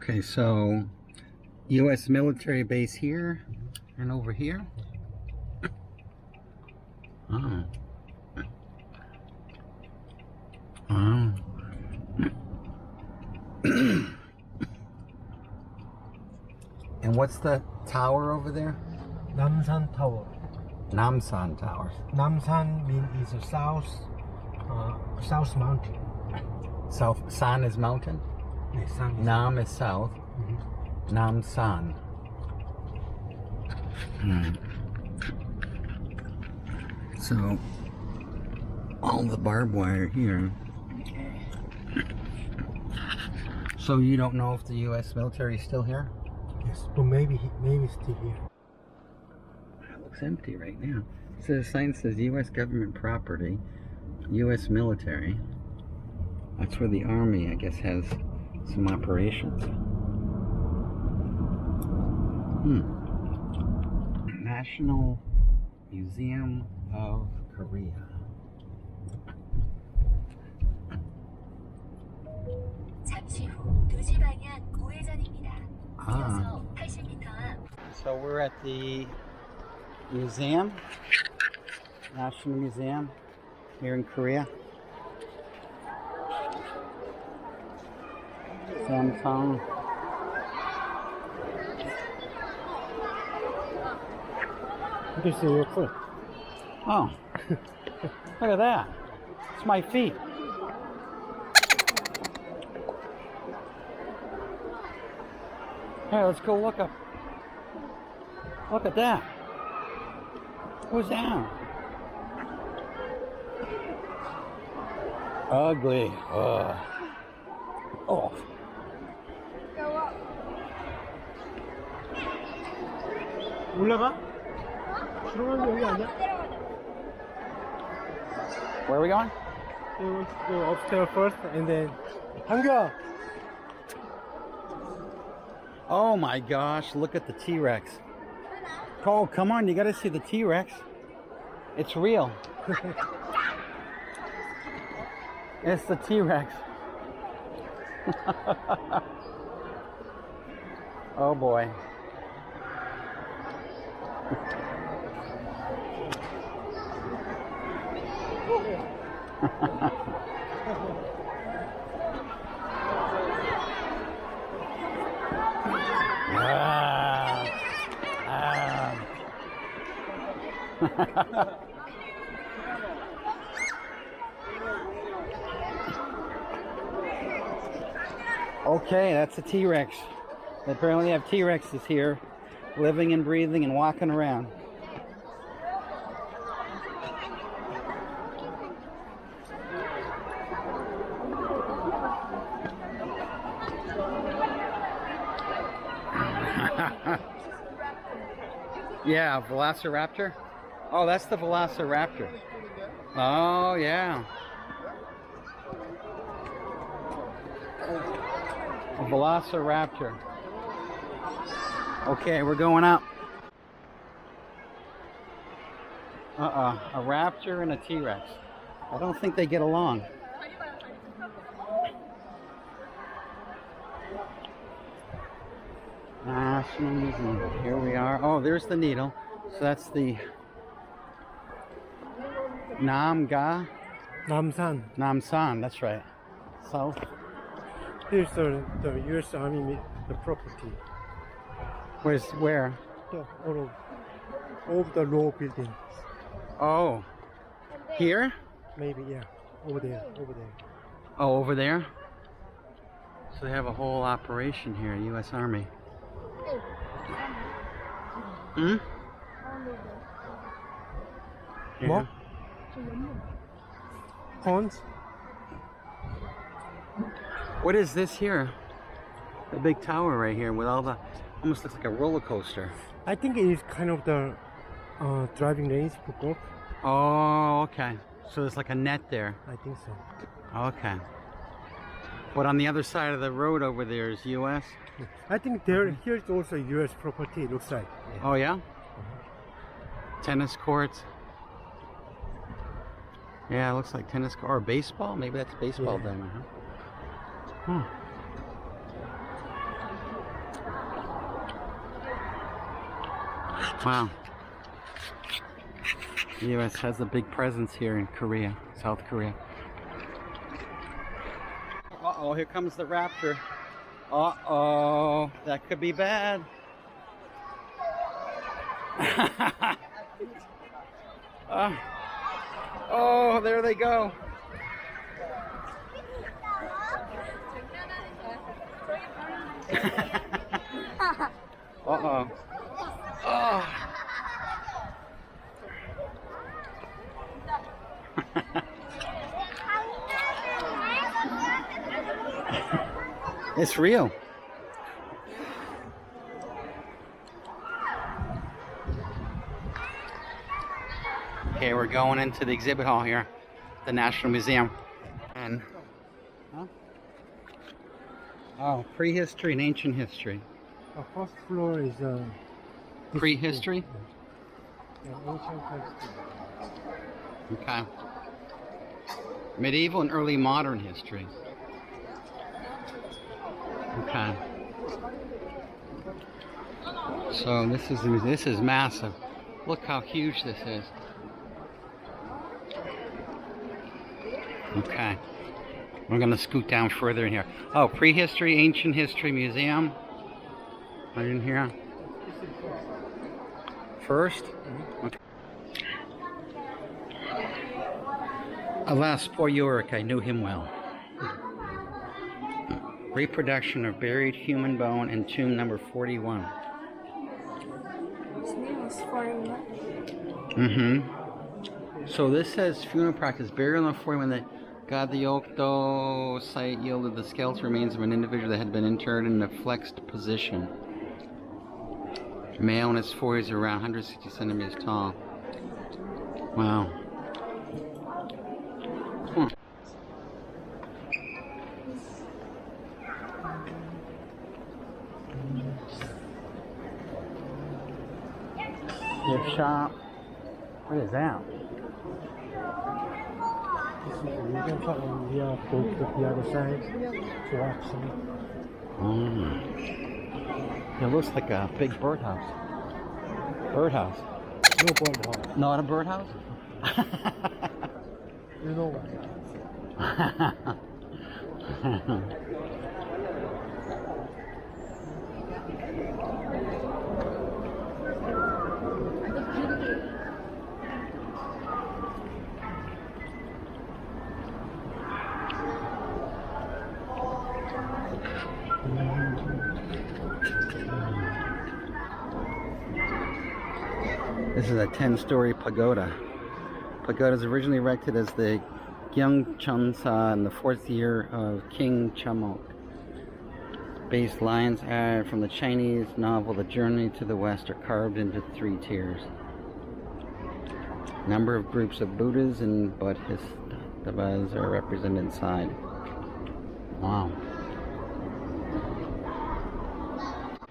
Okay, so U.S. military base here and over here. Oh. Oh. And what's the tower over there? Namsan Tower. Namsan Tower. Namsan means is a south mountain. South San is mountain. Yes, San is Nam is south. Namsan. So all the barbed wire here. So you don't know if the U.S. military is still here? Yes, but maybe still here. It looks empty right now. So the sign says U.S. government property, U.S. military. That's where the Army, I guess, has some operations. National Museum of Korea. 잠시 후 2시 방향 우회전입니다. 이어서 80m 앞. So we're at the museum, National Museum here in Korea. Samsung. This is your foot. Oh, look at that. It's my feet. Hey, let's go look up. Look at that. Who's that? Ugly. Oh. 올라가? 들어가면 여기 아니야? Where are we going? We want to go upstairs first and then 한규야! Oh my gosh, look at the T-Rex. Cole, come on, you gotta see the T-Rex. It's real. It's the T-Rex. Oh boy. Okay, that's a T-Rex. They apparently have T-Rexes here, living and breathing and walking around. Yeah, Velociraptor. Oh, that's the Velociraptor. Oh, yeah. A Velociraptor. Okay, we're going up. A raptor and a T-Rex. I don't think they get along. National Museum. Here we are. Oh, there's the needle. So that's the Namsan. Namsan, that's right. South. Here's the US Army the property. Where? All of the low buildings. Oh, here? Maybe, yeah. Over there. Oh, over there? So they have a whole operation here, U.S. Army. Hmm? What? Horns? What is this here? The big tower right here with all the, almost looks like a roller coaster. I think it is kind of the driving range for golf. Oh, okay. So there's like a net there. I think so. Okay. But on the other side of the road over there is U.S.? I think here's also US property, it looks like. Yeah. Oh, yeah? Tennis courts. Yeah, it looks like tennis court or baseball. Maybe that's baseball Yeah. diamond, huh? Wow. The U.S. has a big presence here in Korea, South Korea. Uh-oh, here comes the Raptor. Uh-oh, that could be bad. Oh, there they go. Uh-oh. Oh. It's real. Okay, we're going into the exhibit hall here, the National Museum. And oh, prehistory and ancient history. The first floor is Prehistory? ancient history. Okay. Medieval and early modern history. Okay. So this is massive. Look how huge this is. Okay. We're gonna scoot down further in here. Oh, prehistory, ancient history museum. Right in here. First. Okay. Alas, poor Yorick, I knew him well. Reproduction of buried human bone in tomb number 41. His name is 41. Mm-hmm. So this says funeral practice, burial on 41 that God the Okto site yielded the skeletal remains of an individual that had been interred in a flexed position. Male in his 40s, around 160 centimeters tall. Wow. Hmm. Gift shop. What is that? This is the museum shop, and we are going to the other side to watch some. It looks like a big birdhouse. Birdhouse. No birdhouse. Not a birdhouse? You know what? This is a 10-story pagoda. Pagoda was originally erected as the Gyeongcheonsa in the 4th year of King Chamok. Based lines from the Chinese novel The Journey to the West are carved into 3 tiers. Number of groups of Buddhas and Bodhisattvas are represented inside. Wow.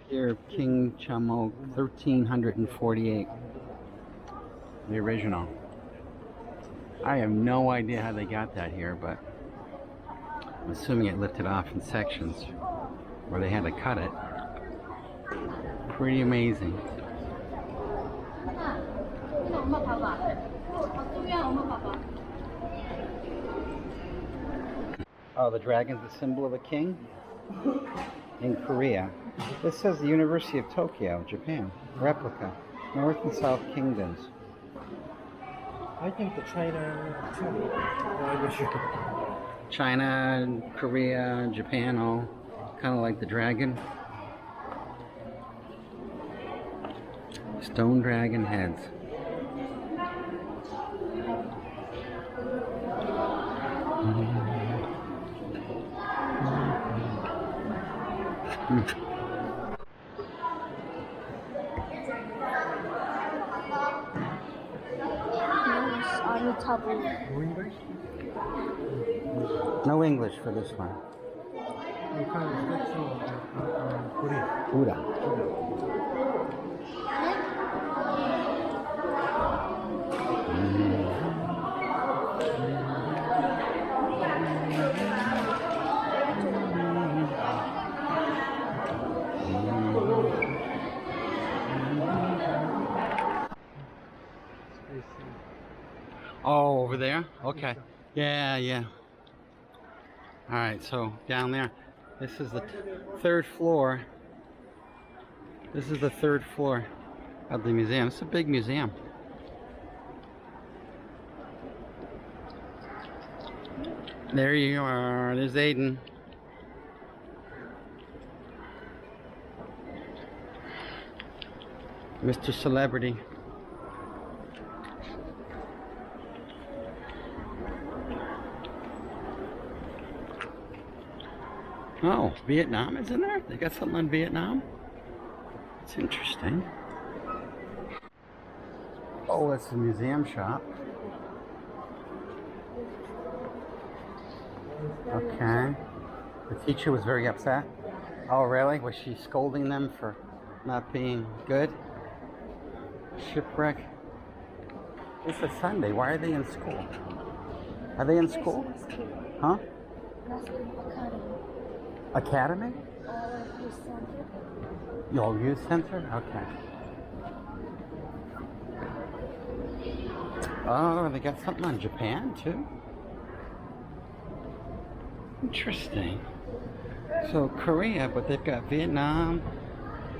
Year of King Chamok, 1348. The original. I have no idea how they got that here, but I'm assuming it lifted off in sections where they had to cut it. Pretty amazing. Oh, the dragon's the symbol of a king in Korea. This says the University of Tokyo, Japan. Replica. North and South Kingdoms. I think the China too. I'm not sure. China, Korea, Japan, all kind of like the dragon. Stone dragon heads. No English? No English for this one. You can statue of Korea. Buddha. over there? Okay. Yeah, yeah. All right, so down there. This is the third floor. This is the third floor of the museum. It's a big museum. There you are. There's Aiden. Mr. Celebrity. Oh, Vietnam is in there? They got something on Vietnam? It's interesting. Oh, it's a museum shop. Okay. The teacher was very upset. Oh, really? Was she scolding them for not being good? Shipwreck. It's a Sunday. Why are they in school? Are they in school? Huh? Academy? Your youth center? Okay. Oh, they got something on Japan too? Interesting. So Korea, but they've got Vietnam,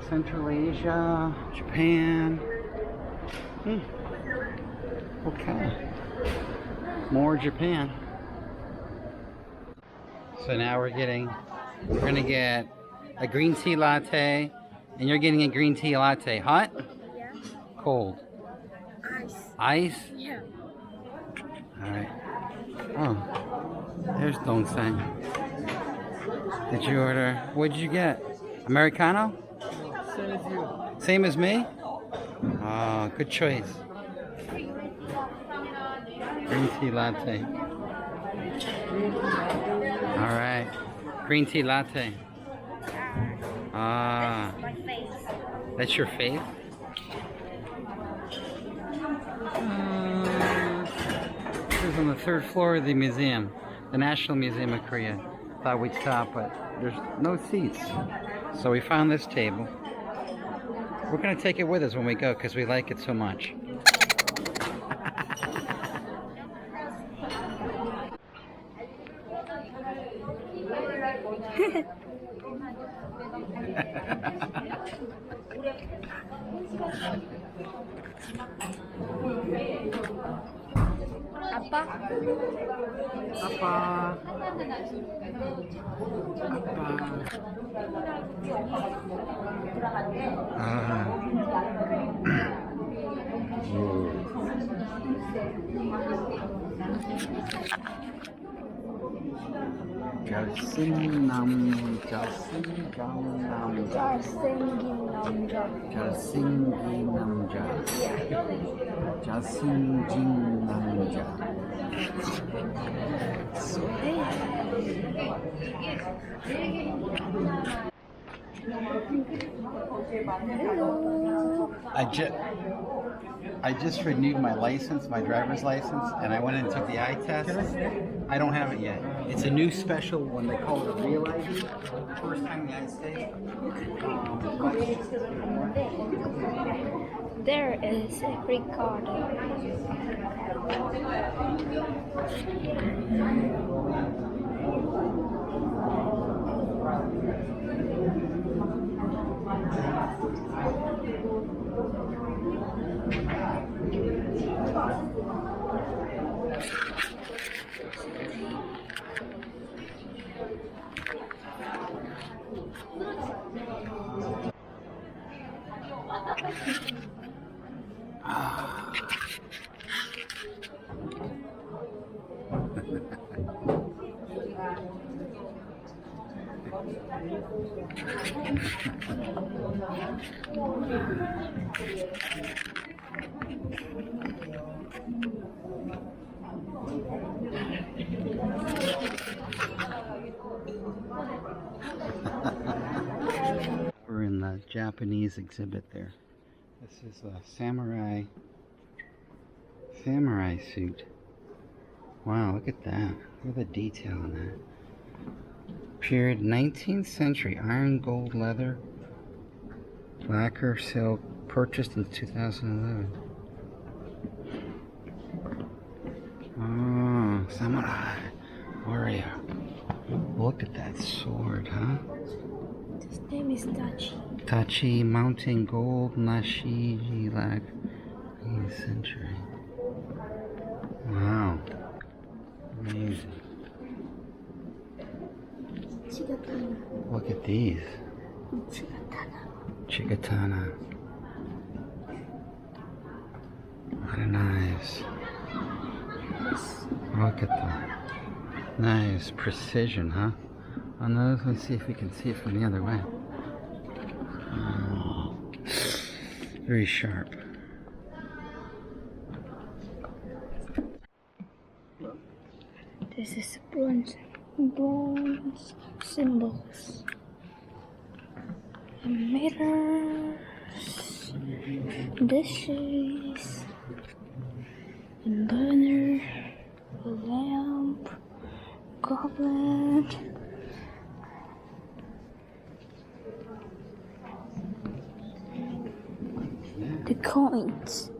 Central Asia, Japan. Okay. More Japan. So now we're gonna get a green tea latte, and you're getting a green tea latte. Hot? Yeah. Cold? Ice. Ice? Yeah. Alright. Oh, there's Dong Sang. Did you order? What did you get? Americano? Same as you. Same as me? Oh, good choice. Green tea latte. Alright. Green tea latte. Ah. My face. That's your faith? This is on the third floor of the museum, the National Museum of Korea. Thought we'd stop, but there's no seats. So we found this table. We're gonna take it with us when we go because we like it so much. 아빠? 아빠. 잘생긴 남자. I just renewed my license, my driver's license, and I went in and took the eye test. I don't have it yet. It's a new special one they call it a real ID. First time in the United States. There is Ricardo. We're in the Japanese exhibit there. This is a samurai suit. Wow, look at that. Look at the detail on that. Period 19th century, iron, gold, leather, lacquer, silk, purchased in 2011. Samurai. Warrior. Look at that sword, huh? His name is Dachi. Tachi Mountain Gold Nashiji Lag 8th century. Wow. Amazing. Chigatana. Look at these. Chigatana. Chigatana. A lot of knives. Yes. Look at them. Nice precision, huh? On those, let's see if we can see it from the other way. Oh, very sharp. This is bronze symbols. Mirrors, dishes, burner, lamp, goblet. The coins.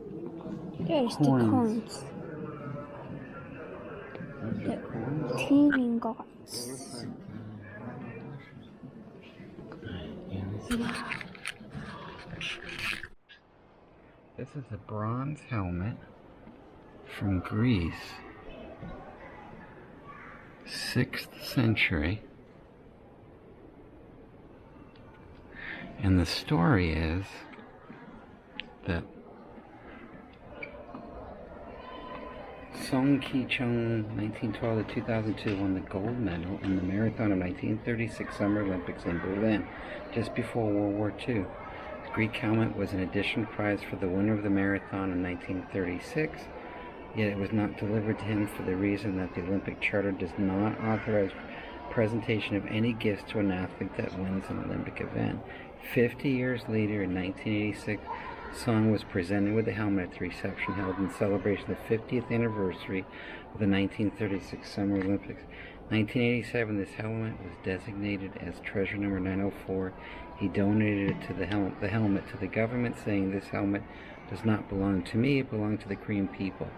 There's the coins. The teeming gods. This is a bronze helmet from Greece, 6th century. And the story is that Song Ki-chung, 1912 to 2002, won the gold medal in the marathon of 1936 Summer Olympics in Berlin, just before World War II. The Greek helmet was an additional prize for the winner of the marathon in 1936, yet it was not delivered to him for the reason that the Olympic Charter does not authorize presentation of any gifts to an athlete that wins an Olympic event. 50 years later, in 1986, Song was presented with the helmet at the reception held in celebration of the 50th anniversary of the 1936 Summer Olympics. 1987, this helmet was designated as treasure number 904. He donated it to the helmet to the government, saying, "This helmet does not belong to me, it belonged to the Korean people."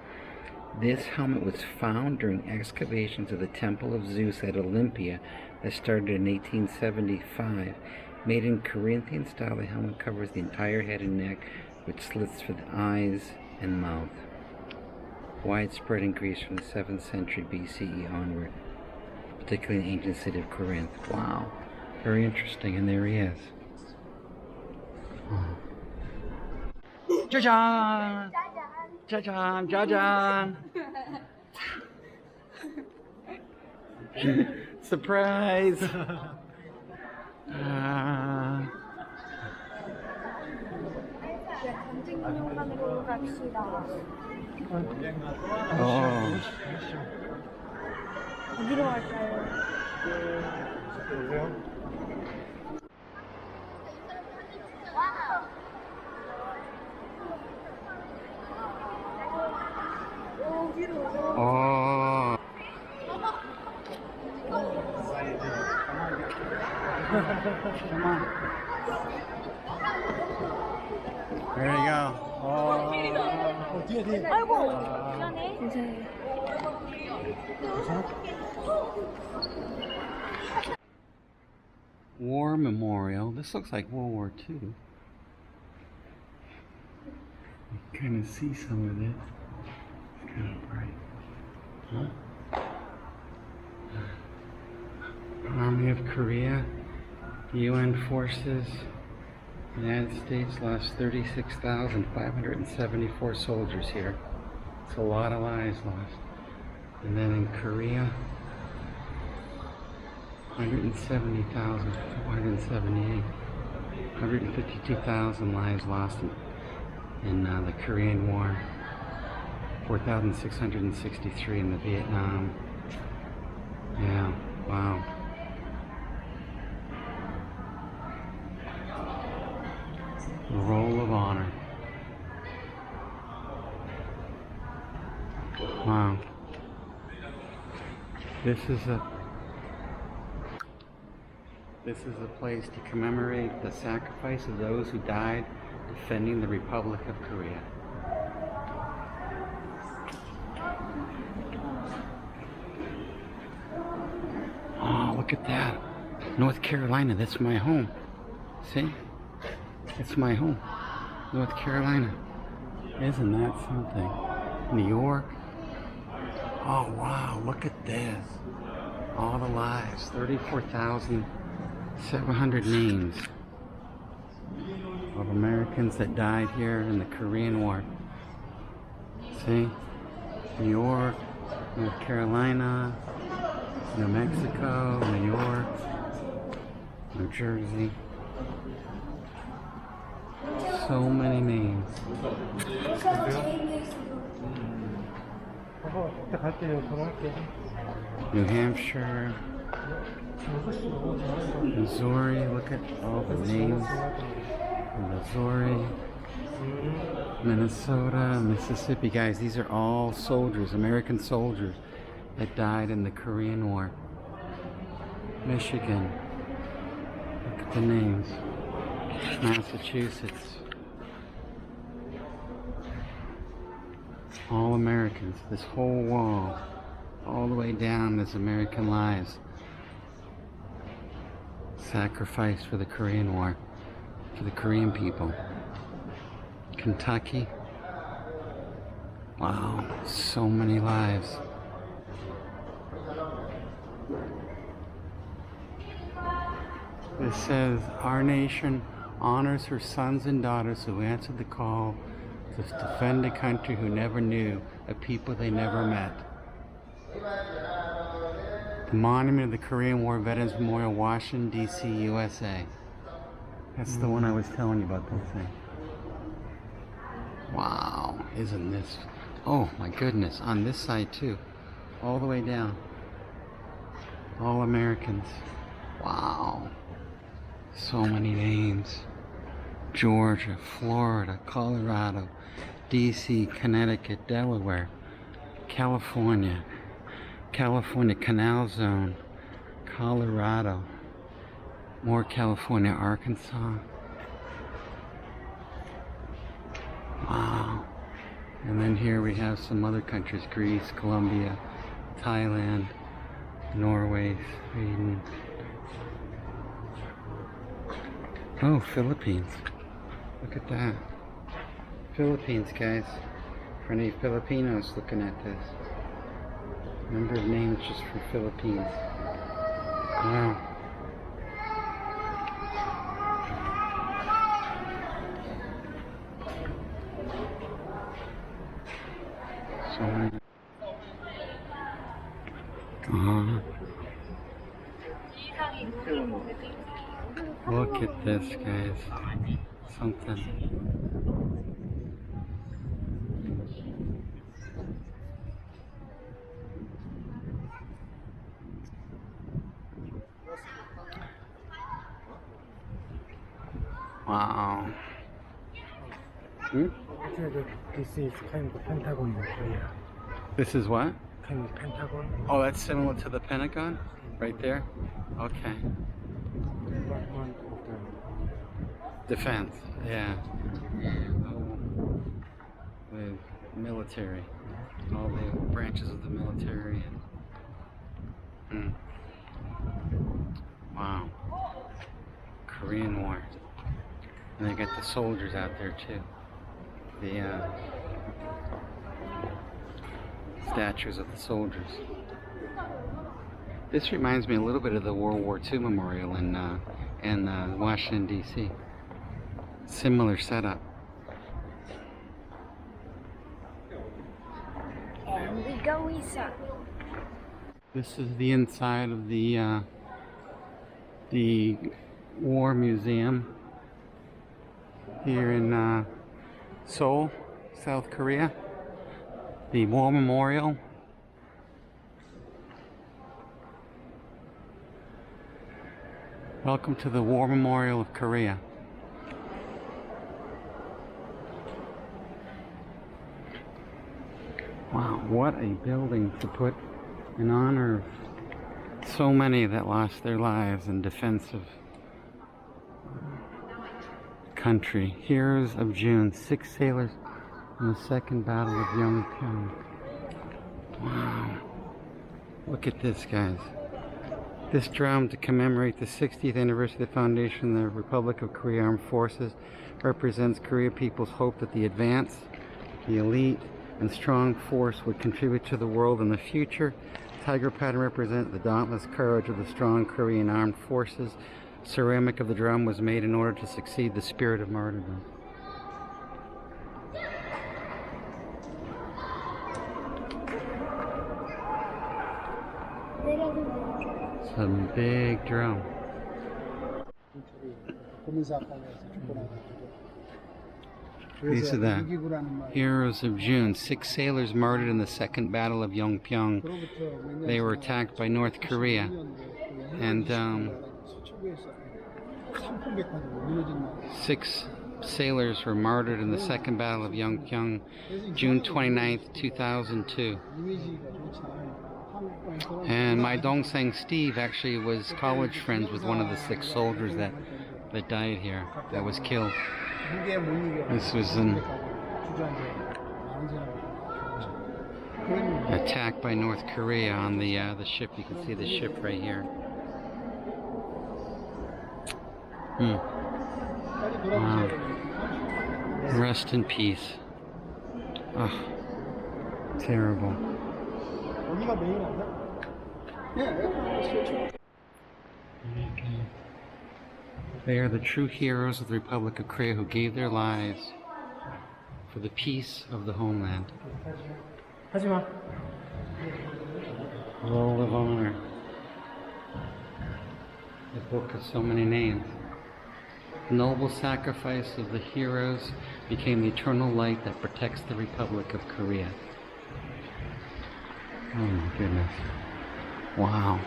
This helmet was found during excavations of the Temple of Zeus at Olympia that started in 1875. Made in Corinthian style, the helmet covers the entire head and neck with slits for the eyes and mouth. Widespread in Greece from the 7th century BCE onward, particularly in the ancient city of Corinth. Wow, very interesting, and there he is. Oh. 짜잔! 짜잔! 짜잔! Surprise! 전쟁용관으로 갑시다. 어디로 갈까요? Oh. Come on. There you go. 아이고, 미안해. 괜찮아요. War Memorial. This looks like World War II. You can kind of see some of this. It's kind of bright. Huh? Army of Korea, UN forces, United States lost 36,574 soldiers here. It's a lot of lives lost. And then in Korea, 170,478, 152,000 lives lost in the Korean War, 4,663 in the Vietnam. Yeah, wow. The Roll of Honor. Wow. This is a place to commemorate the sacrifice of those who died defending the Republic of Korea. Look at that. North Carolina, that's my home. See? It's my home. North Carolina. Isn't that something? New York. Oh wow, look at this. All the lives. 34,700 names of Americans that died here in the Korean War. See? New York, North Carolina, New Mexico, New York, New Jersey. So many names. 그때 갈 때 전화할게. New Hampshire, Missouri, look at all the names. Missouri, Minnesota, Mississippi. Guys, these are all soldiers, American soldiers that died in the Korean War. Michigan, look at the names. Massachusetts. All Americans. This whole wall, all the way down, is American lives sacrificed for the Korean War, for the Korean people. Kentucky. Wow, so many lives. It says, our nation honors her sons and daughters who answered the call to defend a country who never knew, a people they never met. The monument of the Korean War Veterans Memorial, Washington, D.C., USA. That's the one I was telling you about, that thing. Wow, isn't this? Oh my goodness, on this side too. All the way down. All Americans. Wow. So many names. Georgia, Florida, Colorado, D.C., Connecticut, Delaware, California, Canal Zone, Colorado, more California, Arkansas. Wow. And then here we have some other countries, Greece, Colombia, Thailand, Norway, Sweden. Oh, Philippines. Look at that. Philippines, guys. For any Filipinos looking at this. Number of names just for Philippines. Wow. So many. Look at this, guys. Something. Wow. Hmm? This is kind of Pentagon in Korea. This is what? Kind of Pentagon. Oh, that's similar to the Pentagon? Right there? Okay. Department of the Defense, yeah. Oh, the military. All the branches of the military. And, wow. Korean War. And they got the soldiers out there too. The statues of the soldiers. This reminds me a little bit of the World War II memorial in Washington, D.C. Similar setup. And we go inside. This is the inside of the War Museum here in Seoul, South Korea. The War Memorial. Welcome to the War Memorial of Korea. Wow, what a building to put in honor of so many that lost their lives in defense of country. Heroes of June, 6 sailors in the Second Battle of Yongbyon. Wow. Look at this, guys. This drum, to commemorate the 60th anniversary of the foundation of the Republic of Korea Armed Forces, represents Korea people's hope that the advance, the elite, and strong force would contribute to the world in the future. Tiger pattern represents the dauntless courage of the strong Korean Armed Forces. Ceramic of the drum was made in order to succeed the spirit of martyrdom. It's a big drum. These are the heroes of June. 6 sailors martyred in the Second Battle of Yongpyong. They were attacked by North Korea. And 6 sailors were martyred in the Second Battle of Yongpyong, June 29th, 2002. And my Dongseng Steve actually was college friends with one of the 6 soldiers that died here, that was killed. This was an attack by North Korea on the ship. You can see the ship right here. Wow. Rest in peace. Oh, terrible. They are the true heroes of the Republic of Korea who gave their lives for the peace of the homeland. Roll of honor. The book has so many names. The noble sacrifice of the heroes became the eternal light that protects the Republic of Korea. Oh my goodness. Wow.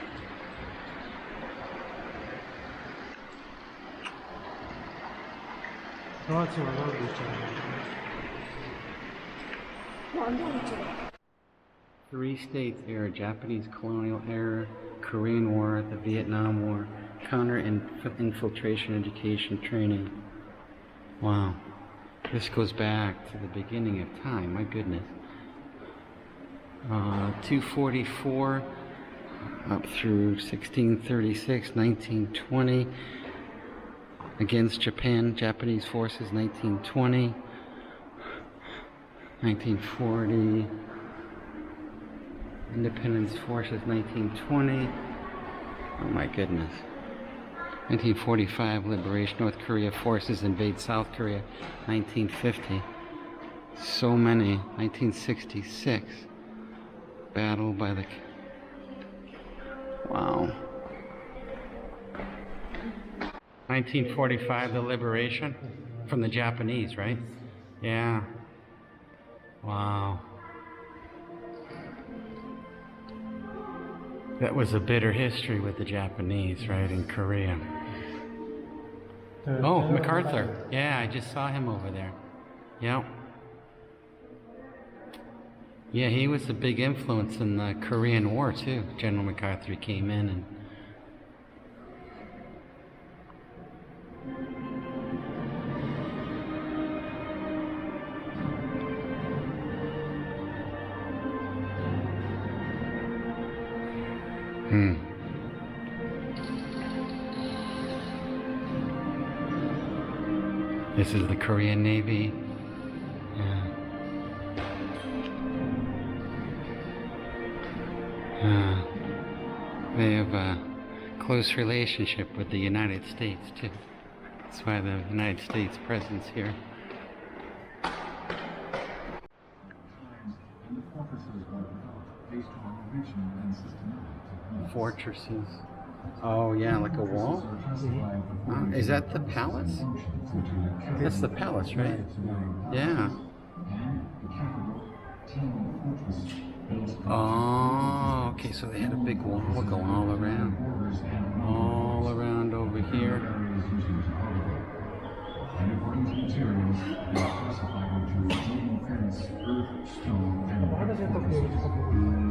Three states era: Japanese colonial era, Korean War, the Vietnam War, counter-infiltration education training. Wow. This goes back to the beginning of time, my goodness. 244 up through 1636, 1920. Against Japan, Japanese forces, 1920, 1940, Independence forces, 1920, oh my goodness, 1945, liberation, North Korea forces invade South Korea, 1950, so many, 1966, battle by the, wow. 1945, the liberation from the Japanese, right? Yeah. Wow. That was a bitter history with the Japanese, right, in Korea. Oh, MacArthur. Yeah, I just saw him over there. Yep. Yeah, he was a big influence in the Korean War, too. General MacArthur came in and This is the Korean Navy. They have a close relationship with the United States, too. That's why the United States presence here. Fortresses. Oh yeah, like a wall? Is that the palace? That's the palace, right? Yeah. Oh, okay, so they had a big wall going all around. All around over here. How does it look?